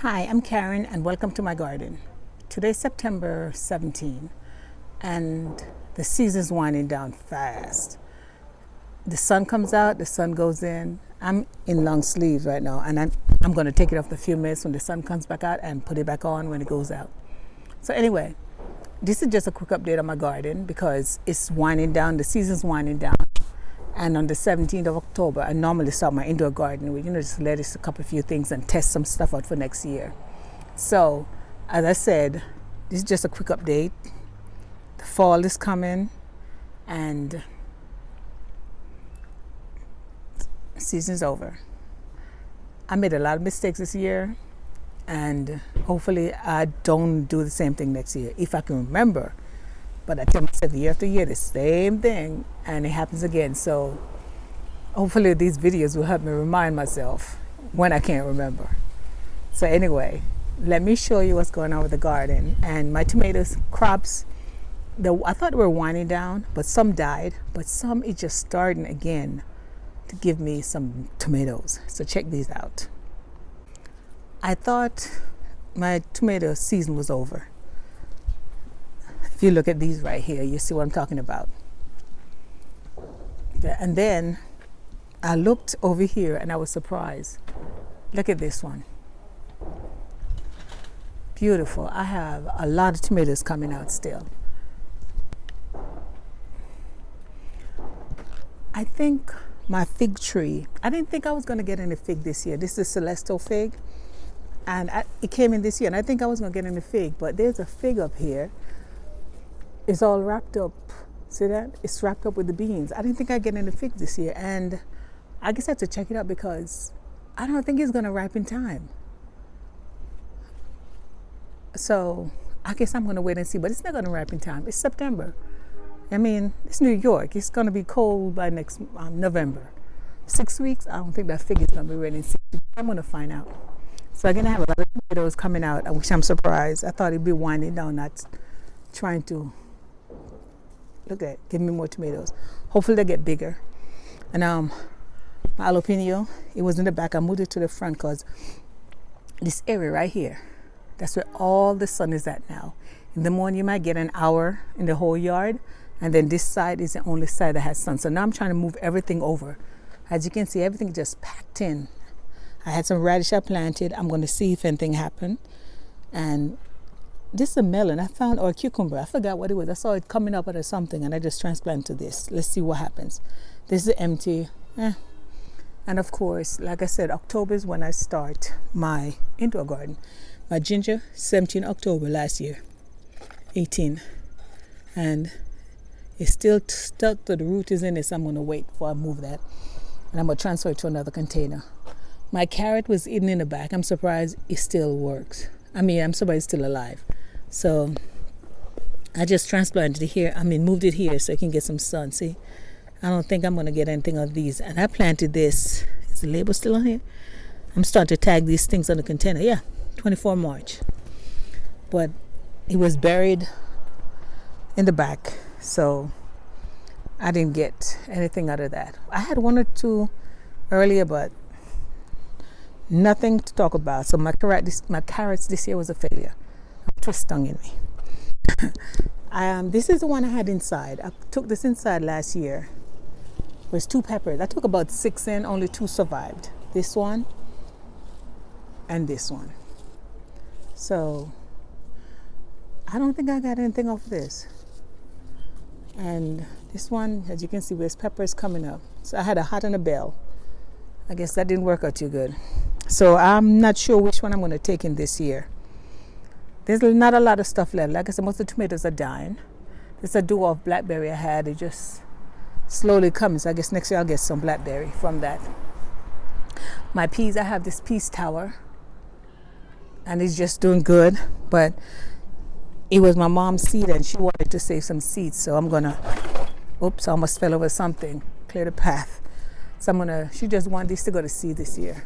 Hi, I'm Karen and welcome to my garden. Today's September 17 and the season's winding down fast. The sun comes out, the sun goes in. I'm in long sleeves right now and I'm going to take it off in a few minutes when the sun comes back out and put it back on when it goes out. So anyway, this is just a quick update on my garden because it's winding down, the season's winding down. And on the 17th of October, I normally start my indoor garden with, just lettuce, a couple of few things and test some stuff out for next year. So, as I said, this is just a quick update. The fall is coming and season's over. I made a lot of mistakes this year and hopefully I don't do the same thing next year if I can remember. But I tell myself year after year the same thing and it happens again. So hopefully these videos will help me remind myself when I can't remember. So anyway, let me show you what's going on with the garden. And my tomatoes crops, I thought they were winding down, but some died, but some is just starting again to give me some tomatoes. So check these out. I thought my tomato season was over. If you look at these right here, you see what I'm talking about. And then I looked over here and I was surprised. Look at this one. Beautiful. I have a lot of tomatoes coming out still. I think my fig tree, I didn't think I was going to get any fig this year. This is Celestial fig. And it came in this year and I think I was going to get any fig. But there's a fig up here. It's all wrapped up. See that? It's wrapped up with the beans. I didn't think I'd get any fig this year. And I guess I have to check it out because I don't think it's going to ripen in time. So I guess I'm going to wait and see. But it's not going to ripen in time. It's September. I mean, it's New York. It's going to be cold by next November. 6 weeks, I don't think that fig is going to be ready in 6 weeks. I'm going to find out. So I'm going to have a lot of tomatoes coming out, which I'm surprised. I thought it'd be winding down, not trying to. Look at it, give me more tomatoes. Hopefully they get bigger. And my jalapeno, it was in the back. I moved it to the front because this area right here, that's where all the sun is at now. In the morning, you might get an hour in the whole yard. And then this side is the only side that has sun. So now I'm trying to move everything over. As you can see, everything just packed in. I had some radish I planted. I'm going to see if anything happened. And this is a melon I found, or a cucumber. I forgot what it was. I saw it coming up out of something and I just transplanted this. Let's see what happens. This is empty. And of course, like I said, October is when I start my indoor garden. My ginger, 17 October last year, 18. And it's still stuck to the root is in it, so I'm going to wait before I move that. And I'm going to transfer it to another container. My carrot was hidden in the back. I'm surprised it still works. I'm surprised it's still alive. So I just transplanted it here. Moved it here so it can get some sun. See, I don't think I'm going to get anything of these. And I planted this. Is the label still on here? I'm starting to tag these things on the container. Yeah, 24 March. But it was buried in the back. So I didn't get anything out of that. I had one or two earlier, but nothing to talk about. So my carrots this year was a failure. Twist stung in me. This is the one I had inside. I took this inside last year. It was 2 peppers. I took about 6 in, only 2 survived. This one and this one. So I don't think I got anything off this. And this one, as you can see, there's peppers coming up. So I had a hot and a bell. I guess that didn't work out too good. So I'm not sure which one I'm going to take in this year. There's not a lot of stuff left. Like I said, most of the tomatoes are dying. There's a dwarf blackberry I had. It just slowly comes. So I guess next year I'll get some blackberry from that. My peas, I have this peas tower. And it's just doing good. But it was my mom's seed and she wanted to save some seeds. So I'm going to, oops, I almost fell over something. Clear the path. So she just wanted this to go to seed this year.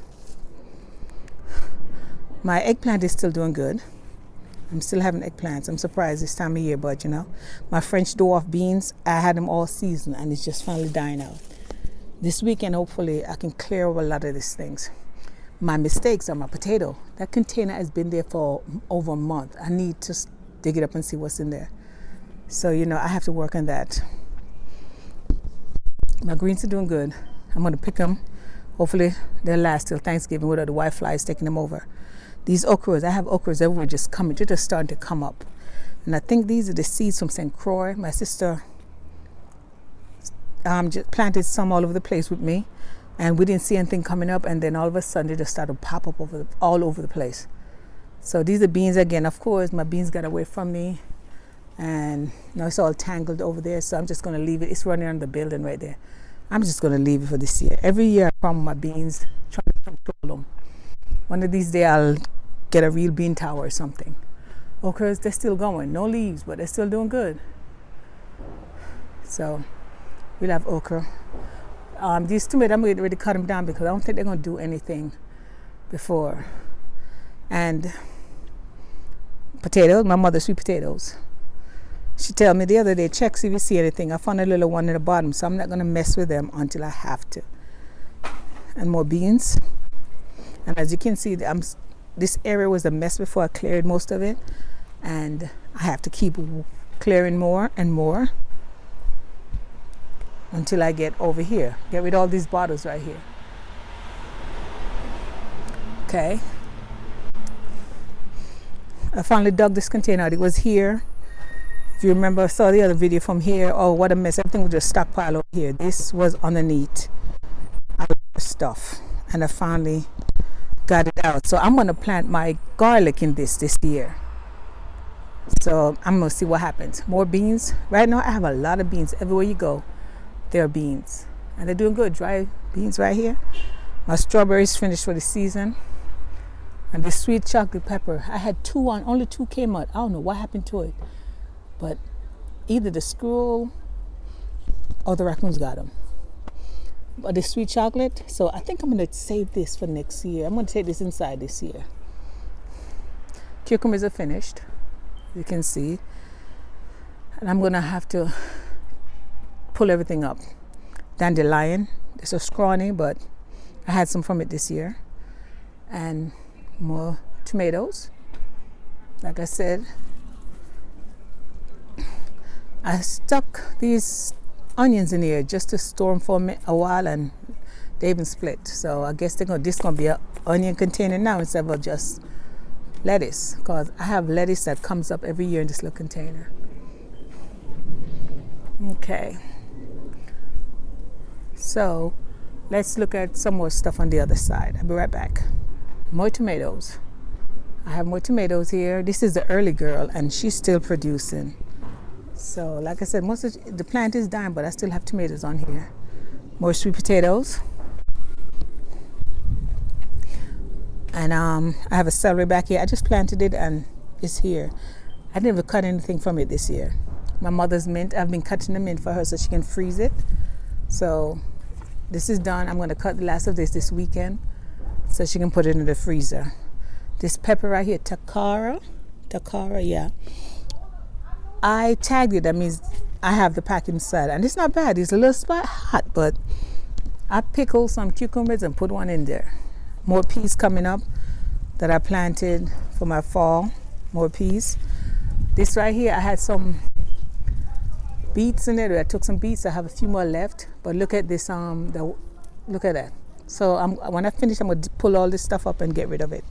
My eggplant is still doing good. I'm still having eggplants. I'm surprised this time of year, but my French dwarf beans, I had them all season and it's just finally dying out. This weekend, hopefully, I can clear up a lot of these things. my mistakes on my potato. That container has been there for over a month. I need to dig it up and see what's in there. So, I have to work on that. My greens are doing good. I'm going to pick them. Hopefully they'll last till Thanksgiving without the white flies taking them over. These okras, I have okras everywhere just coming. They're just starting to come up. And I think these are the seeds from St. Croix. My sister just planted some all over the place with me. And we didn't see anything coming up. And then all of a sudden, they just started to pop up all over the place. So these are beans again. Of course, my beans got away from me. And it's all tangled over there. So I'm just going to leave it. It's running under the building right there. I'm just going to leave it for this year. Every year I farm my beans, trying to control them. One of these days I'll get a real bean tower or something. Okras, they're still going. No leaves, but they're still doing good. So we'll have okra. These tomatoes, I'm ready to cut them down because I don't think they're going to do anything before. And potatoes, my mother's sweet potatoes. She told me the other day, check see if you see anything. I found a little one in the bottom, so I'm not going to mess with them until I have to. And more beans. And as you can see, this area was a mess before I cleared most of it. And I have to keep clearing more and more until I get over here. Get rid of all these bottles right here. Okay. I finally dug this container out. It was here. If you remember, I saw the other video from here. Oh, what a mess. Everything was just stockpiled over here. This was underneath our stuff. And I finally got it out. So I'm going to plant my garlic in this year. So I'm going to see what happens. More beans. Right now, I have a lot of beans. Everywhere you go, there are beans. And they're doing good. Dry beans right here. My strawberries finished for the season. And the sweet chocolate pepper. I had two on. Only two came out. I don't know what happened to it. But either the squirrel or the raccoons got them. But the sweet chocolate, so I think I'm going to save this for next year. I'm going to take this inside this year. Cucumbers are finished, you can see. And I'm going to have to pull everything up. Dandelion, it's a scrawny, but I had some from it this year. And more tomatoes. Like I said, I stuck these onions in here just to store them for a while, and they even split. So I guess this is going to be an onion container now instead of just lettuce, because I have lettuce that comes up every year in this little container. Okay. So let's look at some more stuff on the other side. I'll be right back. More tomatoes. I have more tomatoes here. This is the early girl, and she's still producing. So, like I said, most of the plant is dying, but I still have tomatoes on here. More sweet potatoes. And I have a celery back here. I just planted it, and it's here. I didn't even cut anything from it this year. My mother's mint, I've been cutting the mint for her so she can freeze it. So, this is done. I'm going to cut the last of this weekend so she can put it in the freezer. This pepper right here, Takara, yeah. I tagged it. That means I have the pack inside, and it's not bad. It's a little spot hot, but I pickled some cucumbers and put one in there. More peas coming up that I planted for my fall. More peas. This right here, I had some beets in there. I took some beets. I have a few more left, but look at this. Look at that. So when I finish, I'm gonna pull all this stuff up and get rid of it.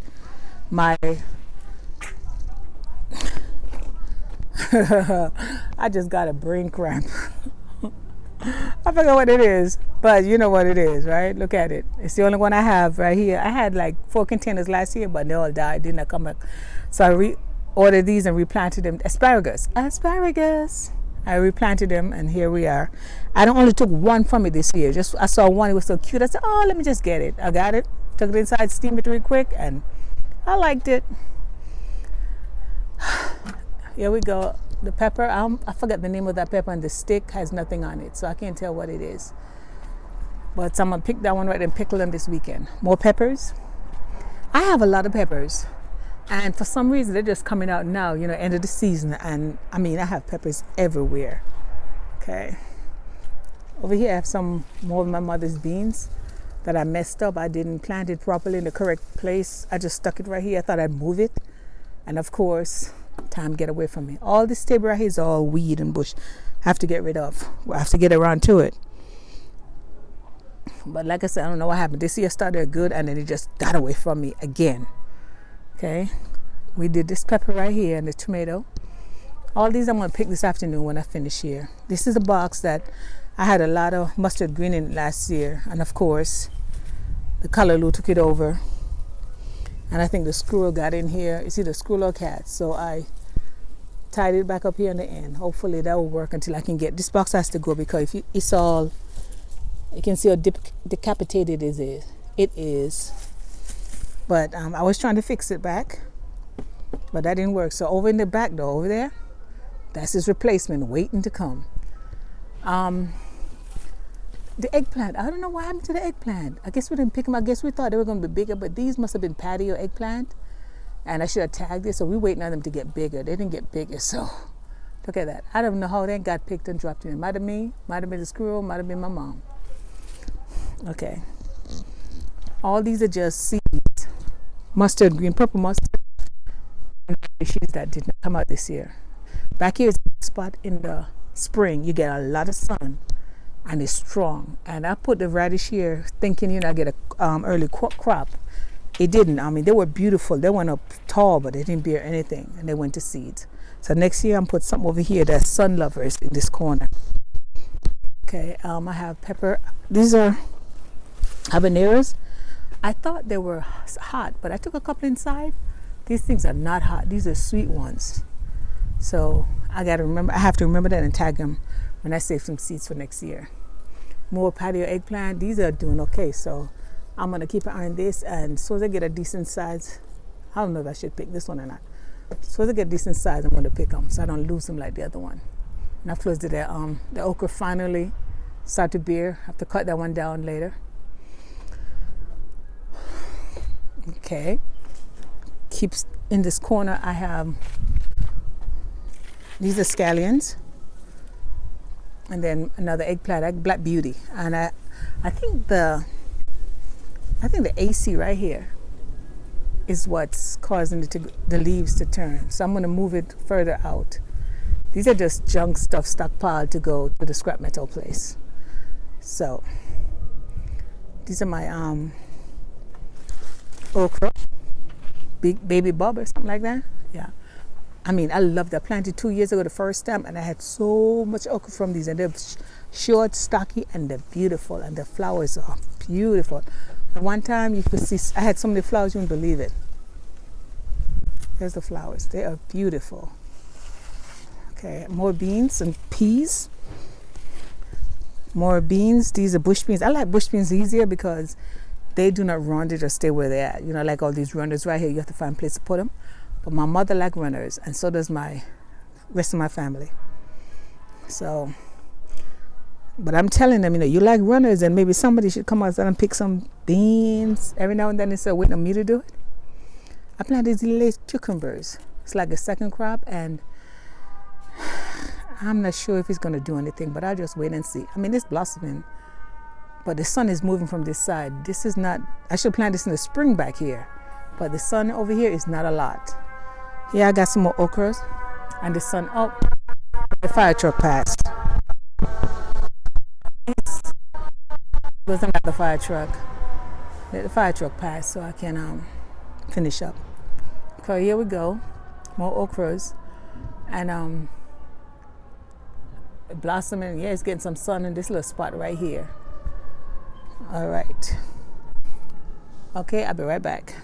I just got a brain cramp. I forgot what it is, but you know what it is, right? Look at it. It's the only one I have right here. I had like 4 containers last year, but they all died. Didn't come back. So I ordered these and replanted them. Asparagus. I replanted them, and here we are. I only took one from it this year. I saw one. It was so cute. I said, "Oh, let me just get it." I got it. Took it inside, steamed it real quick, and I liked it. Here we go. The pepper, I forgot the name of that pepper, and the stick has nothing on it, so I can't tell what it is. But I'm going to pick that one right and pickle them this weekend. More peppers. I have a lot of peppers, and for some reason, they're just coming out now, end of the season. And I have peppers everywhere. Okay. Over here, I have some more of my mother's beans. that I messed up. I didn't plant it properly in the correct place. I just stuck it right here. I thought I'd move it. And of course, time get away from me. All this table right here is all weed and bush. I have to get rid of. I have to get around to it. But like I said, I don't know what happened. This year started good and then it just got away from me again. Okay. We did this pepper right here and the tomato. All these I'm going to pick this afternoon when I finish here. This is a box that I had a lot of mustard green in it last year. And of course, the color took it over. And I think the squirrel got in here. It's either squirrel or cat. So I tied it back up here in the end. Hopefully that will work until I can get... This box has to go because if it's all... You can see how decapitated it is. But I was trying to fix it back. But that didn't work. So over in the back though, over there, that's his replacement waiting to come. The eggplant. I don't know what happened to the eggplant. I guess we didn't pick them. I guess we thought they were going to be bigger, but these must have been patio eggplant. And I should have tagged it. So we're waiting on them to get bigger. They didn't get bigger. So look at that. I don't know how they got picked and dropped in. Might have me, might have been the squirrel, might have been my mom. Okay. All these are just seeds. Mustard green, purple mustard. Radishes that did not come out this year. Back here is a spot in the spring. You get a lot of sun and it's strong. And I put the radish here thinking, I get a early crop. It didn't. I mean, they were beautiful. They went up tall, but they didn't bear anything. And they went to seeds. So next year I'm put something over here that's sun lovers in this corner. Okay, I have pepper. These are habaneros. I thought they were hot, but I took a couple inside. These things are not hot. These are sweet ones. So I have to remember that and tag them when I save some seeds for next year. More patio eggplant. These are doing okay. So I'm going to keep an eye on this. And as soon as I get a decent size, I don't know if I should pick this one or not. As soon as I get a decent size, I'm going to pick them so I don't lose them like the other one. And of course, the okra finally start to bear. I have to cut that one down later. Okay. Keeps in this corner. I have these are scallions, and then another eggplant, Black Beauty, and I think the AC right here is what's causing the leaves to turn. So I'm going to move it further out. These are just junk stuff stockpiled to go to the scrap metal place. So these are my okra, big baby bub or something like that. Yeah. I mean, I loved that. I planted 2 years ago the first time, and I had so much okra from these, and they're short, stocky, and they're beautiful, and the flowers are beautiful. At one time, you could see, I had so many flowers, you wouldn't believe it. There's the flowers. They are beautiful. Okay, more beans and peas. More beans. These are bush beans. I like bush beans easier because they do not run. They just stay where they're at. Like all these runners right here, you have to find a place to put them. But my mother likes runners, and so does my rest of my family. So, but I'm telling them, you like runners, and maybe somebody should come outside and pick some beans every now and then instead of waiting on me to do it. I planted these little cucumbers. It's like a second crop, and I'm not sure if it's going to do anything, but I'll just wait and see. I mean, it's blossoming, but the sun is moving from this side. This is not, I should plant this in the spring back here, but the sun over here is not a lot. Here I got some more okras, and the sun up. The fire truck passed. It wasn't like the fire truck. Let the fire truck pass so I can finish up. Okay, here we go. More okras, and blossoming. Yeah, it's getting some sun in this little spot right here. All right. Okay, I'll be right back.